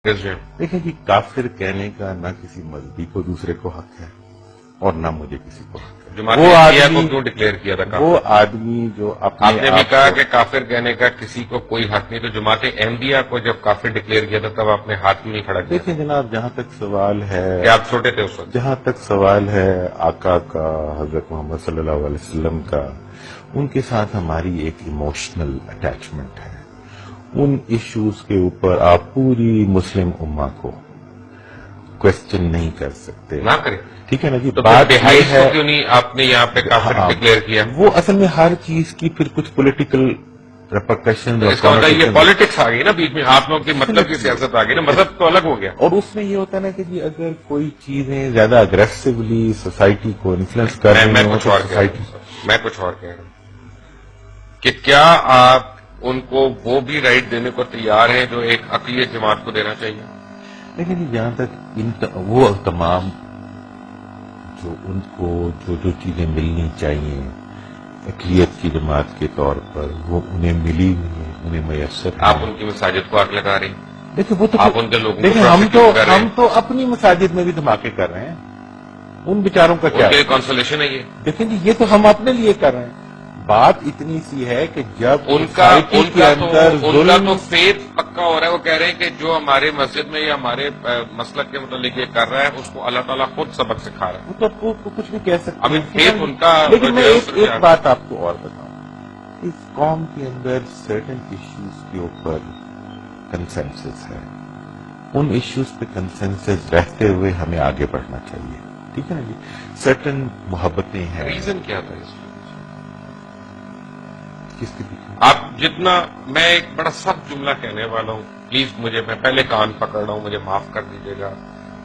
دیکھیں جی، کافر کہنے کا نہ کسی مذہبی کو دوسرے کو حق ہے اور نہ مجھے کسی کو حق ہے۔ جماعت احمدیہ کو کیوں ڈکلیئر کیا تھا کافر؟ وہ آدمی جو آپ نے بھی آپ کہا کو- کہ کافر کہنے کا کسی کو کوئی حق نہیں، تو جماعت احمدیہ کو جب کافر ڈکلیئر کیا تھا تب آپ نے ہاتھ کیوں نہیں کھڑا کیا؟ دیکھیں جناب، جہاں تک سوال ہے، کہ آپ چھوٹے تھے اس وقت؟ جہاں تک سوال ہے آقا کا، حضرت محمد صلی اللہ علیہ وسلم کا، ان کے ساتھ ہماری ایک ایموشنل اٹیچمنٹ ہے۔ ان ایشوز کے اوپر آپ پوری مسلم امہ کو کوشچن نہیں کر سکتے، نہ کریں ٹھیک ہے نا جی؟ تو پھر بات یہ بہائیس کو ہے، کیوں نہیں آپ نے یہاں پہ کافر ہاں، ڈکلیئر کیا؟ وہ اصل میں ہر چیز کی پھر کچھ پولیٹیکل ریپرکشن، اس کا مطلب یہ پالیٹکس آ گئی نا بیچ میں، آپ لوگوں کی مطلب کی سیاست آ گئی نا، مذہب تو الگ ہو گیا۔ اور اس میں یہ ہوتا ہے نا کہ جی اگر کوئی چیزیں زیادہ اگریسولی سوسائٹی کو انفلوئنس کر رہی میں ہوں کچھ تو اور کہہ رہا سوسائٹی، ہوں، میں کچھ اور کہہ رہا ہوں کہ کیا آپ ان کو وہ بھی رائٹ دینے کو تیار ہیں جو ایک عقلیت جماعت کو دینا چاہیے؟ لیکن جی جہاں تک وہ تمام جو ان کو جو چیزیں ملنی چاہیے اقلیت کی جماعت کے طور پر، وہ انہیں ملی ہوئی ہیں، انہیں میسر ہیں۔ آپ ان کی مساجد کو آگ لگا رہے ہیں، دیکھیں وہ تو آپ ان کے لوگوں کو دیکھیں prosecute کر رہے ہیں۔ ہم تو اپنی مساجد میں بھی دھماکے کر رہے ہیں، ان بیچاروں کا ان کیا کے ہے؟ لیے کانسولیشن ہے یہ؟ دیکھیں جی، یہ تو ہم اپنے لیے کر رہے ہیں۔ بات اتنی سی ہے کہ جب ان کا سوسائٹی کے اندر ظلم، تو فیتھ پکا ہو رہا ہے، وہ کہہ رہے ہیں کہ جو ہمارے مسجد میں یا ہمارے مسلک کے متعلق یہ کر رہا ہے اس کو اللہ تعالیٰ خود سبق سکھا رہا ہے۔ وہ تو آپ کو کچھ بھی کہہ سکتے ابھی ہیں، faith ان کا لیکن میں جو ہے ایک بات آپ کو اور بتاؤں، اس قوم کے اندر سرٹن ایشوز کے اوپر کنسنسس ہے، ان ایشوز پہ کنسنسس رہتے ہوئے ہمیں آگے بڑھنا چاہیے، ٹھیک ہے نا جی؟ سرٹن محبتیں ہیں، ریزن کیا تھا اس میں؟ کس کے پیچھے؟ آپ جتنا، میں ایک بڑا سخت جملہ کہنے والا ہوں، پلیز مجھے، میں پہلے کان پکڑ رہا ہوں، مجھے معاف کر دیجیے گا،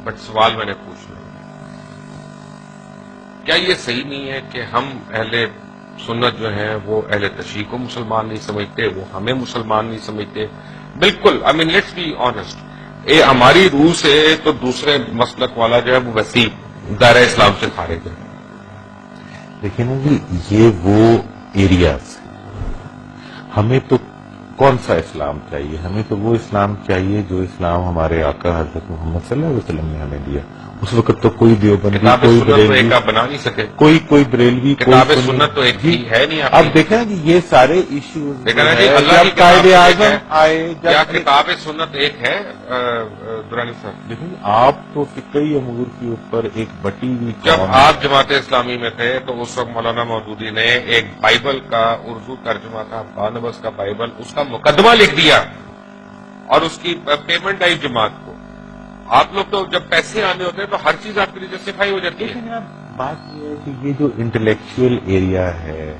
بٹ سوال میں نے پوچھنا ہے۔ کیا یہ صحیح نہیں ہے کہ ہم اہل سنت جو ہیں وہ اہل تشیع کو مسلمان نہیں سمجھتے، وہ ہمیں مسلمان نہیں سمجھتے؟ بالکل، آئی مین لیٹس بی آنےسٹ، ہماری روح سے تو دوسرے مسلک والا جو ہے وہ وسیع دائرہ اسلام سے خارج ہے۔ لیکن جی یہ وہ ایریاز ہیں، ہمیں تو کون سا اسلام چاہیے؟ ہمیں تو وہ اسلام چاہیے جو اسلام ہمارے آقا حضرت محمد صلی اللہ علیہ وسلم نے ہمیں دیا۔ اس وقت تو کوئی دیوبندی، کتاب کوئی سنت تو بریلوی، ایک آپ بنا نہیں سکے، کوئی بریلوی، کتاب کوئی سنت تو ایک جی ہی ہے نہیں آپ اب کی۔ دیکھیں نا جی یہ سارے ایشوز دیکھا نا جی، اللہ کی جب کتاب قائد ایک اعظم ہے، آئے، کیا جب کتاب سنت ایک ہے درانی صاحب؟ دیکھیں آپ تو کئی امور کے اوپر ایک بٹی ہوئی جب قوم آپ جماعت اسلامی میں تھے تو اس وقت مولانا مودودی نے ایک بائبل کا اردو ترجمہ تھا، بارنبس کا بائبل، اس کا مقدمہ لکھ دیا اور اس کی پیمنٹ آئی جماعت کو۔ آپ لوگ تو جب پیسے آنے ہوتے ہیں تو ہر چیز آپ کے لیے جسٹیفائی ہو جاتی ہے۔ دیکھیں جناب، بات یہ ہے کہ یہ جو انٹلیکچوئل ایریا ہے،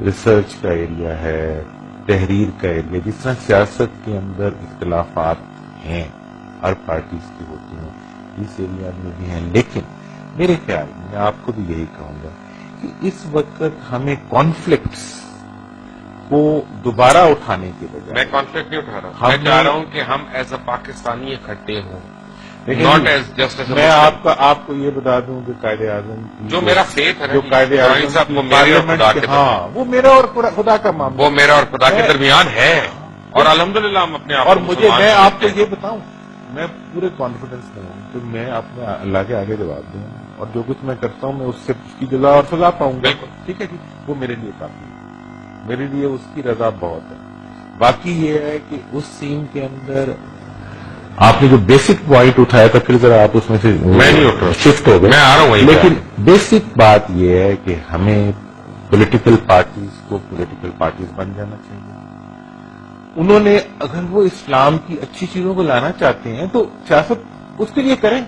ریسرچ کا ایریا ہے، تحریر کا ایریا، جس طرح سیاست کے اندر اختلافات ہیں، ہر پارٹیز کی ہوتی ہیں، اس ایریا میں بھی ہیں، لیکن میرے خیال میں آپ کو بھی یہی کہوں گا کہ اس وقت ہمیں کانفلکٹس کو دوبارہ اٹھانے کے میں بجائے کانفلکٹ نہیں اٹھا رہا، میں چاہ رہا ہوں کہ ہم ایز اے پاکستانی اکٹھے ہوں، not as just as a میں مسلم۔ آپ کو یہ بتا دوں کہ قائد اعظم کی جو میرا فیتھ ہے نا جو جی، قائد درانی اعظم صاحب، وہ کی میرے اور پارلیمنٹ خدا کے، کے ہاں وہ میرا اور خدا کا معاملہ، وہ میرا اور خدا کے میں- درمیان ہے، اور الحمدللہ ہم اپنے آپ اور کو مجھے مسلمان میں آپ کو سمجھتے یہ ہیں۔ بتاؤں، میں پورے کانفیڈنس میں ہوں کہ میں اپنے اللہ کے آگے جواب دوں گا، اور جو کچھ میں کرتا ہوں میں اس سے اس کی جزا اور سزا پاؤں گا، بالکل۔ ٹھیک ہے جی؟ وہ میرے لیے کافی ہے، میرے لیے اس کی رضا بہت ہے۔ باقی یہ ہے کہ اس سین کے اندر آپ نے جو بیسک پوائنٹ اٹھایا تھا، پھر ذرا آپ اس میں سے میں نہیں اٹھ رہا، شفٹ ہو گئے، میں آ رہا ہوں وہیں پہ۔ لیکن بیسک بات یہ ہے کہ ہمیں پولیٹیکل پارٹیز کو پولیٹیکل پارٹیز بن جانا چاہیے۔ انہوں نے اگر وہ اسلام کی اچھی چیزوں کو لانا چاہتے ہیں تو سیاست اس کے لیے کریں،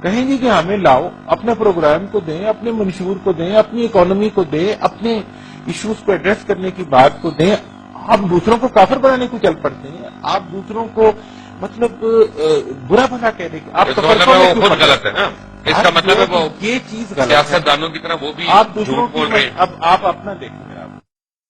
کہیں گے کہ ہمیں لاؤ، اپنے پروگرام کو دیں، اپنے منشور کو دیں، اپنی اکانومی کو دیں، اپنے ایشوز کو ایڈریس کرنے کی بات کو دیں۔ آپ دوسروں کو کافر بنانے کو چل پڑتے ہیں، آپ دوسروں کو مطلب برا بھلا کہہ دیں، آپ اس کا مطلب ہے وہ خود غلط ہے نا، اس کا مطلب ہے وہ یہ چیز غلط ہے، سیاست دانوں کی طرح وہ بھی آپ دوسروں جھوٹ بول کی، رہے ہیں۔ اب آپ اپنا دیکھیں،